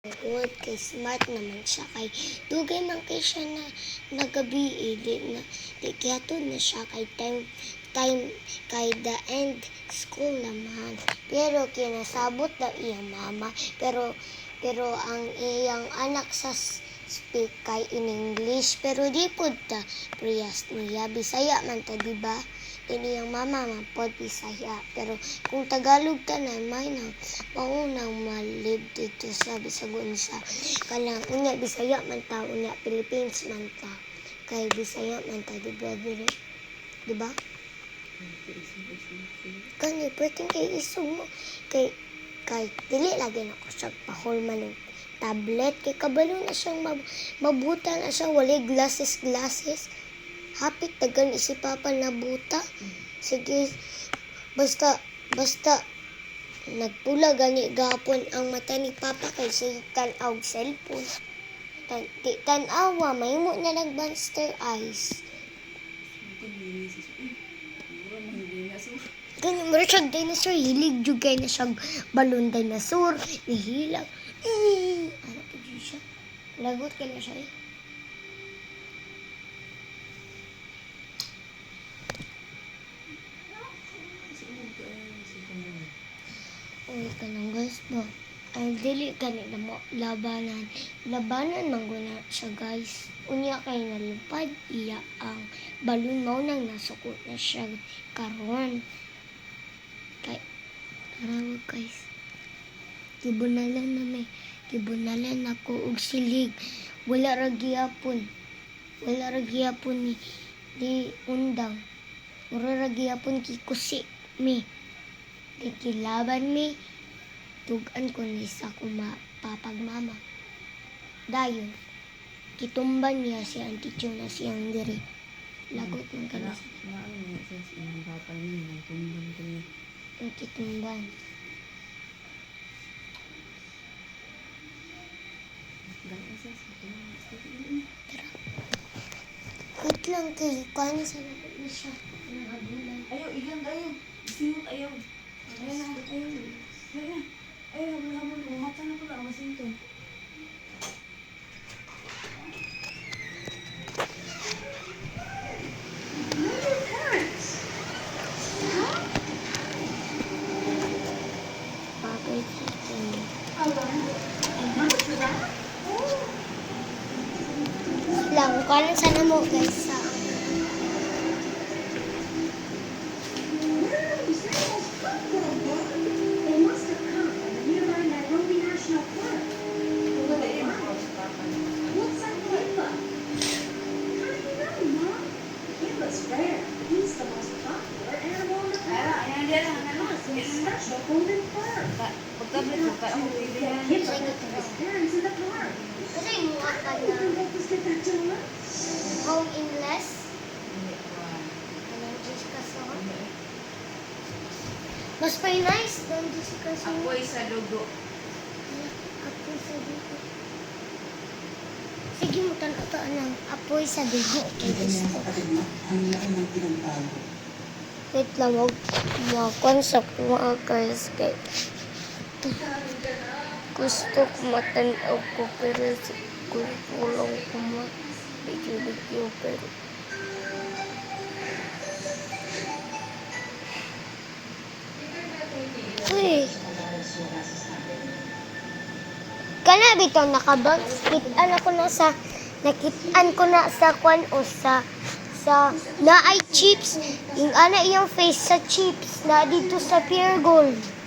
Good, kay smart naman siya, kay dugay man kay siya na nagabi di kihatod na siya kay time kay the end school naman. Pero kinasabot daw iyang mama, pero ang iyang anak sa speak kay in English, pero di pud ta priyas niya Bisaya man ta, di ba? Iyang mama man pod Bisaya, pero kung Tagalog ta na may nang maunang malib dito sa bisagon sa kanang unya Bisaya man ta, unya Philippines man ta, kay Bisaya man ta, di ba dire? Di ba? Kani pwedeng kay isog mo kay dili lagi na ko siya pahulman ng tablet kay kabalo na siyang mabuta na siya, walay glasses hapit tagan si Papa na buta. Sige, basta nagpula gani gapon ang mata ni Papa kay say tan-aw cellphone. Tan-awa mahimo na nag-monster eyes. Ganyan mo siya dinosaur, hilig jugay na siya balon dinosaur, nihilag. Ano po dyan siya? Lagot ka na siya eh. Uy ka lang guys ba? Ay dili gani na mo labanan mangguna siya guys. Unya kay nalupad iya ang balon mo nang nasukot na siya karon. Kay tarawag guys. Kibunalan ako og silig. Wala ra gihapon ni undang. Wala ra gihapon kikusi mi. Kikilaban mi. Tugan ko ni sa papagmama. Dayon, kitumban niya si Auntie Chona siyang diri. Lagot ng kanas. Ang kitumban. Tara. Wait lang kay kani sa labot na siya. Ayaw, ilang tayo. Sinut ayaw. Ayaw, habol. Mata na pala, masinto. Bakit ito? Lang, kanan sana mo guys sa Rare. He's the most popular animal in the park. Special golden fur. Kids are with his parents in the park. kasi mukha ka You can na help us get back to lunch. home in less. Anong Jessica sa mas pa nice than Jessica sa Apoy sa dugo. apoy sa dugo. Sige mo tan-ataan ng apoy sa dugo. Okay, gusto. Wait lang, mga concept mga guys. Kay gusto ko matanaw ko pero kulang ko ma-video pero uy kana bitaw nakabag nakitaan ko na sa kwan o sa na ay chips yung ana iyang face sa chips na dito sa Pure Gold.